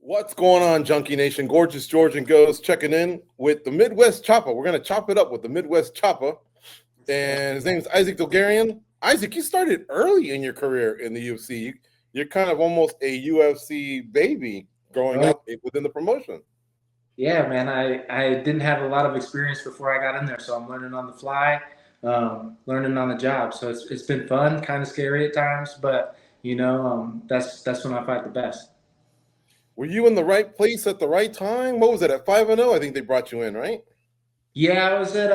What's going on, Junkie Nation? Gorgeous George and Goes checking in with the Midwest Chopper. We're going to chop it up with the Midwest Chopper. And his name is Isaac Dulgarian. Isaac, you started early in your career in the UFC. You're kind of almost a UFC baby growing up within the promotion. Yeah, man. I didn't have a lot of experience before I got in there, so I'm learning on the fly, learning on the job. So it's been fun, kind of scary at times, but that's when I fight the best. Were you in the right place at the right time? What was it, at 5-0? I think they brought you in, right? Yeah, I was at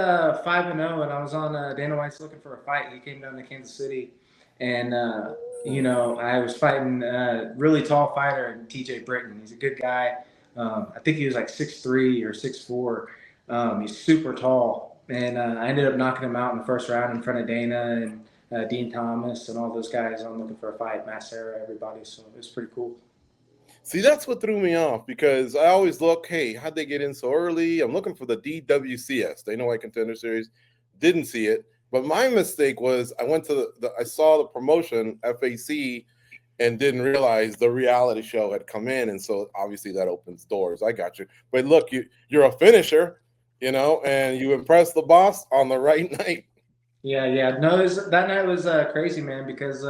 5-0, and I was on Dana White's looking for a fight. He came down to Kansas City, and I was fighting a really tall fighter, TJ Britton. He's a good guy. I think he was like 6'3" or 6'4". He's super tall, and I ended up knocking him out in the first round in front of Dana and Dean Thomas and all those guys. I'm looking for a fight, Matt Serra, everybody. So it was pretty cool. See, that's what threw me off because I always look, hey, how'd they get in so early? I'm looking for the DWCS, Dana White Contender Series. Didn't see it. But my mistake was I went to I saw the promotion, FAC, and didn't realize the reality show had come in. And so obviously that opens doors. I got you. But look, you're a finisher, and you impressed the boss on the right night. Yeah. No, that night was crazy, man, because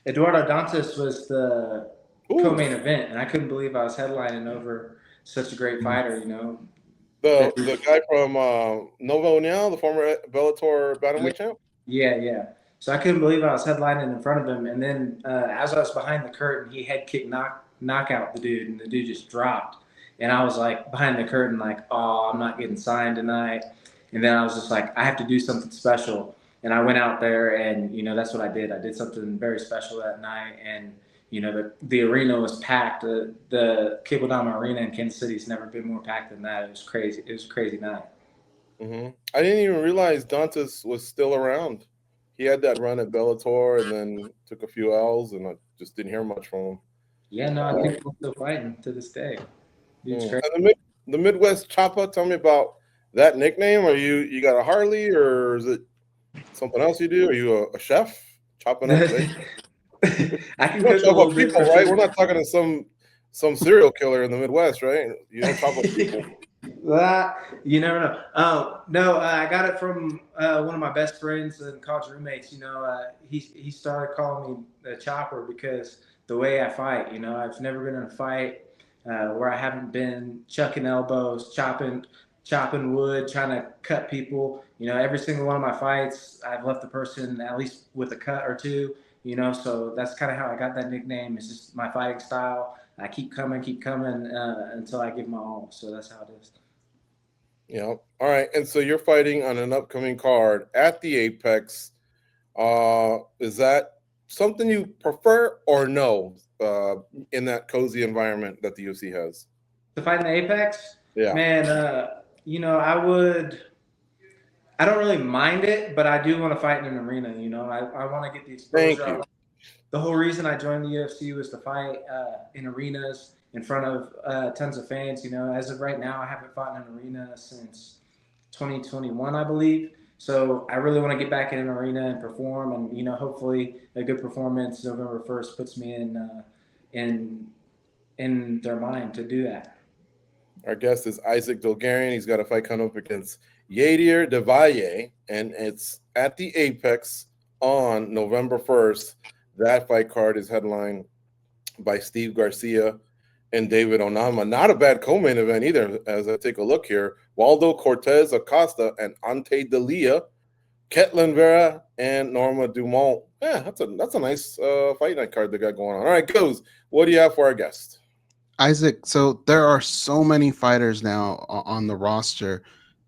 Eduardo Dantas was the co-main event, and I couldn't believe I was headlining over such a great fighter, The guy from Nova União, the former Bellator bantamweight champ? Yeah. So I couldn't believe I was headlining in front of him, and then as I was behind the curtain, he head kick knockout the dude, and the dude just dropped. And I was like behind the curtain like, oh, I'm not getting signed tonight. And then I was just like, I have to do something special. And I went out there, and that's what I did. I did something very special that night, and the arena was packed. The Cable Dama Arena in Kansas City's never been more packed than that. It was crazy. It was a crazy night. Mm-hmm. I didn't even realize Dantas was still around. He had that run at Bellator and then took a few L's, and I just didn't hear much from him. Yeah, no, I think he's still fighting to this day. The Midwest Chopper, tell me about that nickname. Are you got a Harley, or is it something else you do? Are you a chef chopping up steak? I can cook a little bit, people, right? We're not talking to some serial killer in the Midwest, right? You don't chop up people. You never know. No, I got it from one of my best friends and college roommates. He started calling me the Chopper because the way I fight. I've never been in a fight where I haven't been chucking elbows, chopping wood, trying to cut people. Every single one of my fights, I've left the person at least with a cut or two. So that's kind of how I got that nickname. It's just my fighting style. I keep coming until I give my all. So that's how it is. Yeah. All right. And so you're fighting on an upcoming card at the Apex. Is that something you prefer or no in that cozy environment that the UFC has? To fight in the Apex? Yeah. Man, I don't really mind it, but I do want to fight in an arena. I want to get the exposure. Thank you. The whole reason I joined the UFC was to fight in arenas in front of tons of fans. As of right now, I haven't fought in an arena since 2021, I believe. So I really want to get back in an arena and perform, and hopefully a good performance November 1st puts me in their mind to do that. Our guest is Isaac Dulgarian. He's got a fight coming up against Yadier del Valle, and it's at the Apex on November 1st. That fight card is headlined by Steve Garcia and David Onama. Not a bad co-main event either, as I take a look here. Waldo Cortez Acosta and Ante Delia, Ketlin Vera, and Norma Dumont. Yeah, that's a nice fight night card they got going on. All right, Goes, what do you have for our guest? Isaac, so there are so many fighters now on the roster.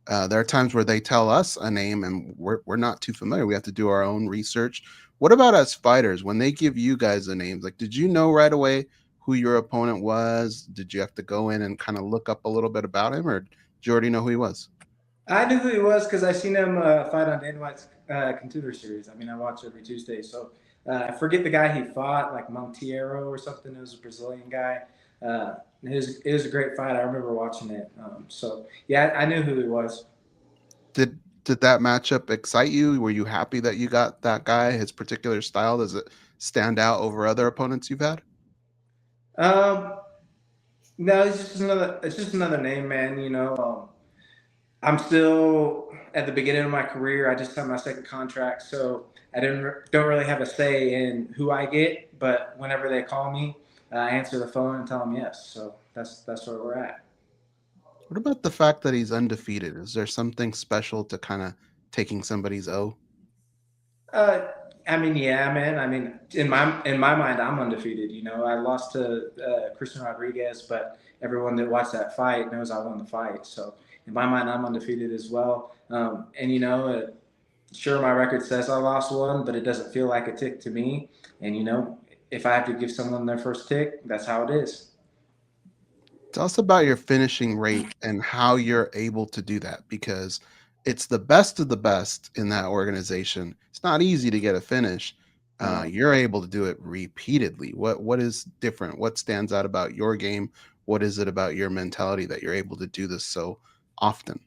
There are times where they tell us a name and we're not too familiar. We have to do our own research. What about as fighters, when they give you guys the names? Like, did you know right away who your opponent was? Did you have to go in and kind of look up a little bit about him, or did you already know who he was? I knew who he was because I seen him fight on Dana White's Contender Series. I mean, I watch every Tuesday. So I forget the guy he fought, like Monteiro or something. It was a Brazilian guy. It was a great fight. I remember watching it. So yeah, I knew who he was. Did that matchup excite you? Were you happy that you got that guy, his particular style? Does it stand out over other opponents you've had? No, it's just another name, man. I'm still at the beginning of my career. I just signed my second contract, so I don't really have a say in who I get. But whenever they call me, I answer the phone and tell them yes. So that's where we're at. What about the fact that he's undefeated? Is there something special to kind of taking somebody's O? Uh, I mean, yeah, man. I mean, in my mind, I'm undefeated. I lost to Christian Rodriguez, but everyone that watched that fight knows I won the fight. So in my mind, I'm undefeated as well. And sure, my record says I lost one, but it doesn't feel like a tick to me. And if I have to give someone their first tick, that's how it is. Tell us about your finishing rate and how you're able to do that, because it's the best of the best in that organization. It's not easy to get a finish. You're able to do it repeatedly. What is different? What stands out about your game? What is it about your mentality that you're able to do this so often?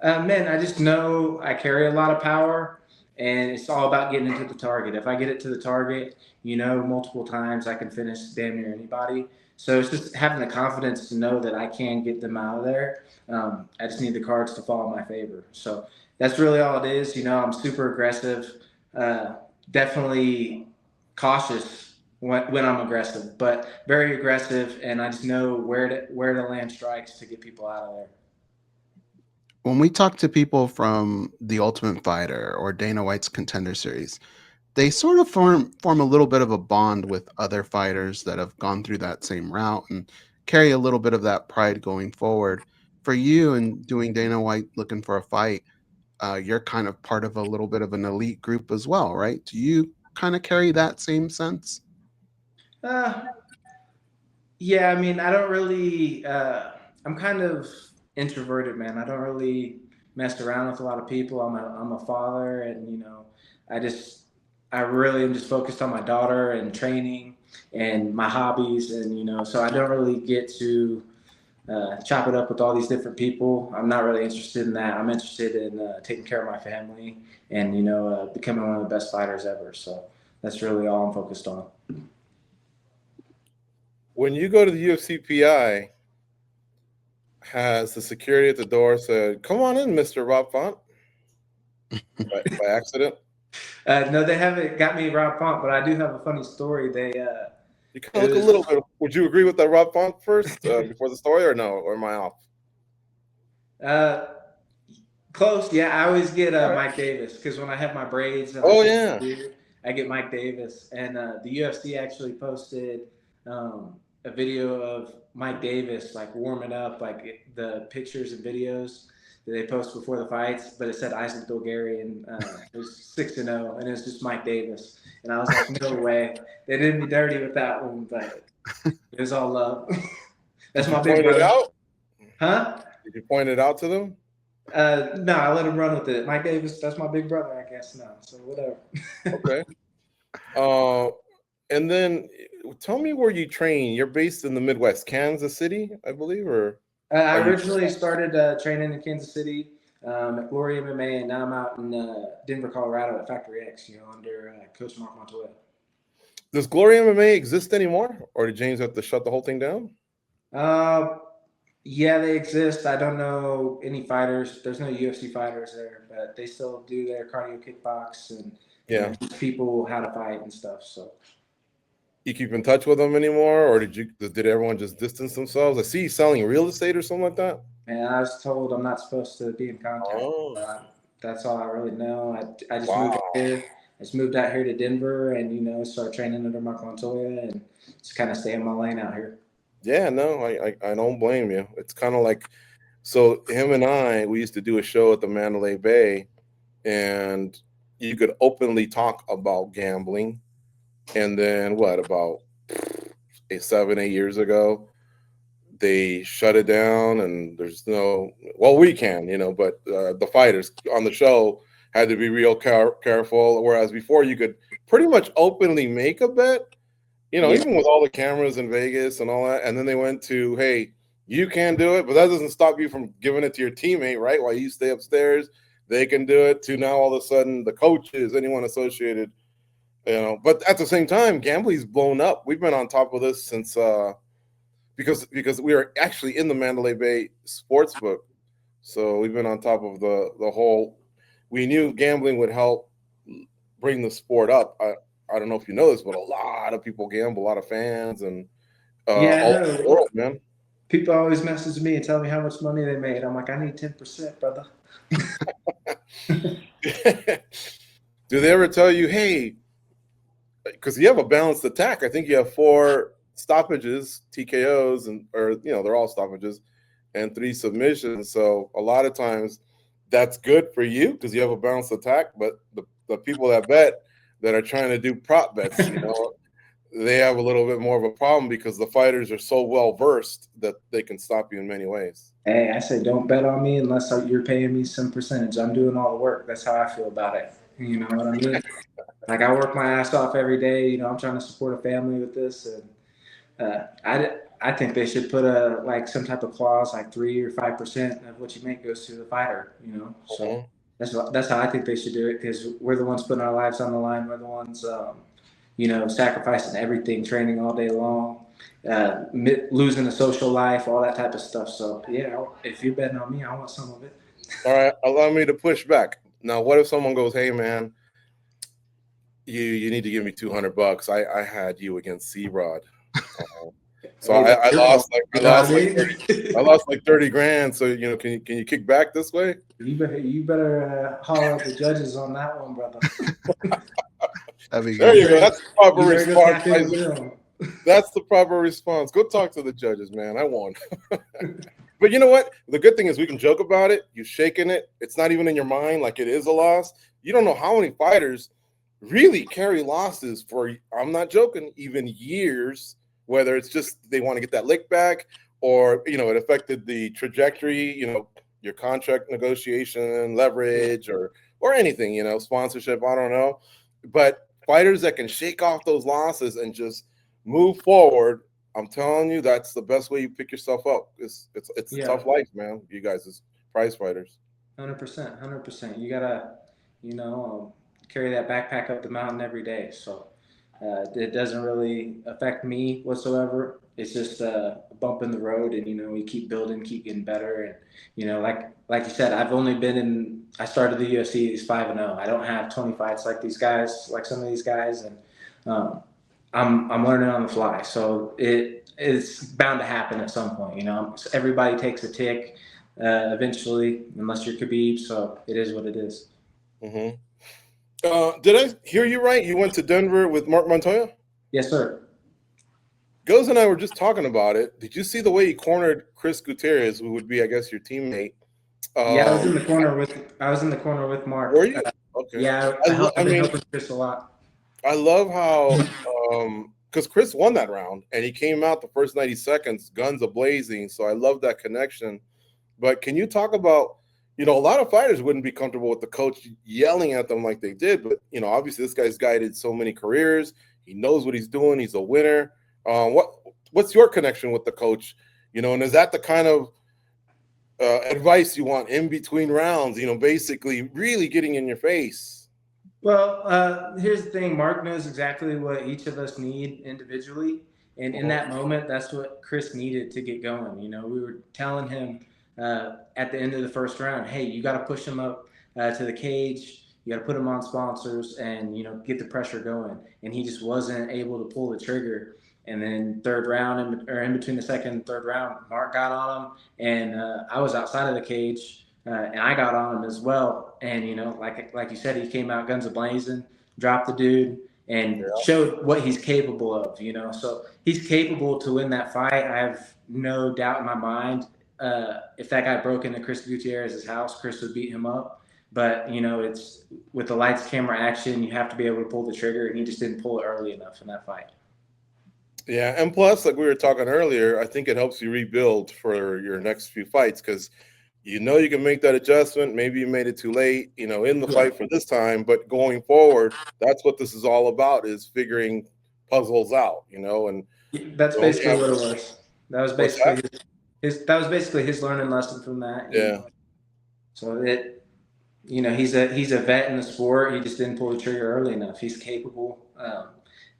Man, I just know I carry a lot of power, and it's all about getting into the target. If I get it to the target, multiple times, I can finish damn near anybody. So it's just having the confidence to know that I can get them out of there. I just need the cards to fall in my favor. So that's really all it is. I'm super aggressive, definitely cautious when I'm aggressive, but very aggressive, and I just know where to land strikes to get people out of there. When we talk to people from The Ultimate Fighter or Dana White's Contender Series, they sort of form a little bit of a bond with other fighters that have gone through that same route and carry a little bit of that pride going forward. For you and doing Dana White looking for a fight, you're kind of part of a little bit of an elite group as well, right? Do you kind of carry that same sense? Uh, Yeah, I mean, I don't really. I'm kind of introverted, man. I don't really mess around with a lot of people. I'm a father, and I just I really am just focused on my daughter and training and my hobbies, and so I don't really get to chop it up with all these different people. I'm not really interested in that. I'm interested in taking care of my family and becoming one of the best fighters ever. So that's really all I'm focused on. When you go to the UFC PI, has the security at the door said, "Come on in, Mr. Rob Font," by accident? No, they haven't got me Rob Font, but I do have a funny story. You kind of look a little bit. Would you agree with that Rob Font first before the story, or no? Or am I off? Uh, close. Yeah, I always get All right. Mike Davis because when I have my braids and Oh yeah. I get Mike Davis. And the UFC actually posted a video of Mike Davis like warming up, like the pictures and videos that they post before the fights, but it said Isaac Dulgarian. It was 6-0, and it was just Mike Davis. And I was like, no way. They did me dirty with that one, but it was all love. That's my big brother. Out? Huh? Did you point it out to them? No, I let him run with it. Mike Davis, that's my big brother, I guess now. So whatever. Okay. And then tell me where you train. You're based in the Midwest, Kansas City, I believe, or I originally started training in Kansas City at Glory MMA, and now I'm out in Denver, Colorado at Factory X, under Coach Mark Montoya. Does Glory MMA exist anymore, or did James have to shut the whole thing down? Yeah, they exist. I don't know any fighters. There's no UFC fighters there, but they still do their cardio kickbox and teach people how to fight and stuff. So you keep in touch with them anymore, or did everyone just distance themselves? I see you selling real estate or something like that. And I was told I'm not supposed to be in contact. That's all I really know. I just moved out here. I just moved out here to Denver and start training under Mark Montoya and just kind of stay in my lane out here. Yeah, no, I don't blame you. It's kind of like, so him and we used to do a show at the Mandalay Bay, and you could openly talk about gambling. And then about 7-8 years ago, they shut it down, and there's we can, but the fighters on the show had to be real careful. Whereas before you could pretty much openly make a bet, even with all the cameras in Vegas and all that. And then they went to, hey, you can do it, but that doesn't stop you from giving it to your teammate, right? While you stay upstairs, they can do it. To now all of a sudden the coaches, anyone associated, but at the same time, gambling's blown up. We've been on top of this since because we are actually in the Mandalay Bay Sportsbook, so we've been on top of the whole. We knew gambling would help bring the sport up. I don't know if you know this, but a lot of people gamble, a lot of fans, and Yeah, all over the world, man. People always message me and tell me how much money they made. I'm like, I need 10%, brother. Do they ever tell you, hey, because you have a balanced attack? I think you have 4 stoppages, TKOs, or they're all stoppages, and 3 submissions. So a lot of times that's good for you because you have a balanced attack. But the people that bet that are trying to do prop bets, they have a little bit more of a problem because the fighters are so well versed that they can stop you in many ways. Hey, I say don't bet on me unless you're paying me some percentage. I'm doing all the work. That's how I feel about it. You know what I mean? Like, I work my ass off every day. I'm trying to support a family with this, and I think they should put some type of clause, like 3 or 5% of what you make goes to the fighter. So that's how I think they should do it, because we're the ones putting our lives on the line. We're the ones, sacrificing everything, training all day long, losing a social life, all that type of stuff. So yeah, if you're betting on me, I want some of it. All right, allow me to push back. Now, what if someone goes, hey man, you need to give me $200. I had you against C-Rod. So I lost like 30 grand. So can you kick back this way? You better holler at the judges on that one, brother. There you go. That's the proper response. That's the proper response. Go talk to the judges, man. I won. But you know what? The good thing is we can joke about it. You're shaking it. It's not even in your mind like it is a loss. You don't know how many fighters really carry losses for, I'm not joking, even years, whether it's just they want to get that lick back or, it affected the trajectory, your contract negotiation, leverage, or anything, sponsorship, I don't know. But fighters that can shake off those losses and just move forward, I'm telling you, that's the best way you pick yourself up. It's a tough life, man. You guys as prize fighters. 100%. You gotta, carry that backpack up the mountain every day. So it doesn't really affect me whatsoever. It's just a bump in the road, and we keep building, keep getting better. And like you said, I started the UFC 5-0. I don't have 20 fights like these guys, like some of these guys, and I'm learning on the fly. So it's bound to happen at some point. Everybody takes a tick eventually, unless you're Khabib. So it is what it is. Mm-hmm. Did I hear you right? You went to Denver with Mark Montoya? Yes, sir. Goes and I were just talking about it. Did you see the way he cornered Chris Gutierrez, who would be, I guess, your teammate? Yeah, I was in the corner with Mark. Were you? Okay. Yeah, I've been helping Chris a lot. I love how, because Chris won that round, and he came out the first 90 seconds, guns a-blazing. So I love that connection. But can you talk about, a lot of fighters wouldn't be comfortable with the coach yelling at them like they did. But, obviously this guy's guided so many careers. He knows what he's doing. He's a winner. What's your connection with the coach? And is that the kind of advice you want in between rounds, basically really getting in your face? Well, here's the thing. Mark knows exactly what each of us need individually. And in that moment, that's what Chris needed to get going. We were telling him at the end of the first round, hey, you got to push him up to the cage. You got to put him on sponsors and, get the pressure going. And he just wasn't able to pull the trigger. And then third round, in between the second and third round, Mark got on him. And I was outside of the cage, and I got on him as well. And, like you said, he came out guns a-blazing, dropped the dude, and showed what he's capable of, So he's capable to win that fight. I have no doubt in my mind. If that guy broke into Chris Gutierrez's house, Chris would beat him up. But, it's with the lights, camera, action, you have to be able to pull the trigger, and he just didn't pull it early enough in that fight. Yeah, and plus, like we were talking earlier, I think it helps you rebuild for your next few fights because you can make that adjustment. Maybe you made it too late, in the fight for this time. But going forward, that's what this is all about, is figuring puzzles out, and that's basically what it was. That was basically his learning lesson from that. Yeah. So he's a vet in the sport. He just didn't pull the trigger early enough. He's capable.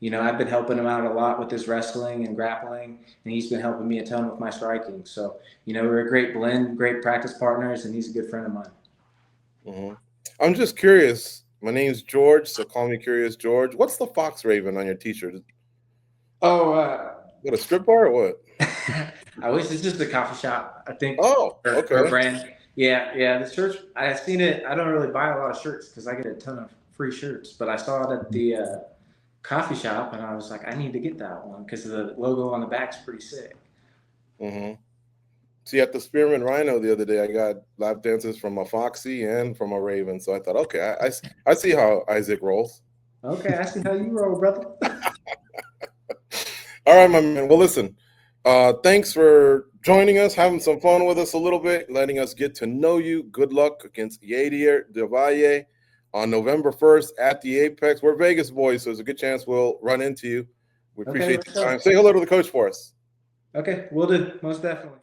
You know, I've been helping him out a lot with his wrestling and grappling, and he's been helping me a ton with my striking. So, you know, we're a great blend, great practice partners, and he's a good friend of mine. Mm-hmm. I'm just curious. My name's George, so call me Curious George. What's the Fox Raven on your t-shirt? Oh, What, a strip bar or what? I wish it's just a coffee shop, I think. Oh, okay. Her brand. Yeah. The shirts, I've seen it. I don't really buy a lot of shirts because I get a ton of free shirts, but I saw it at the coffee shop, and I was like, I need to get that one because the logo on the back's pretty sick. Mm-hmm. See, at the Spearman Rhino the other day, I got lap dances from a Foxy and from a Raven. So I thought, okay, I see how Isaac rolls. Okay, I see how you roll, brother. All right, my man. Well, listen, thanks for joining us, having some fun with us a little bit, letting us get to know you. Good luck against Yadier del Valle on November 1st at the Apex. We're Vegas boys, so there's a good chance we'll run into you. We appreciate the time. Say hello to the coach for us. Okay, we'll do. Most definitely.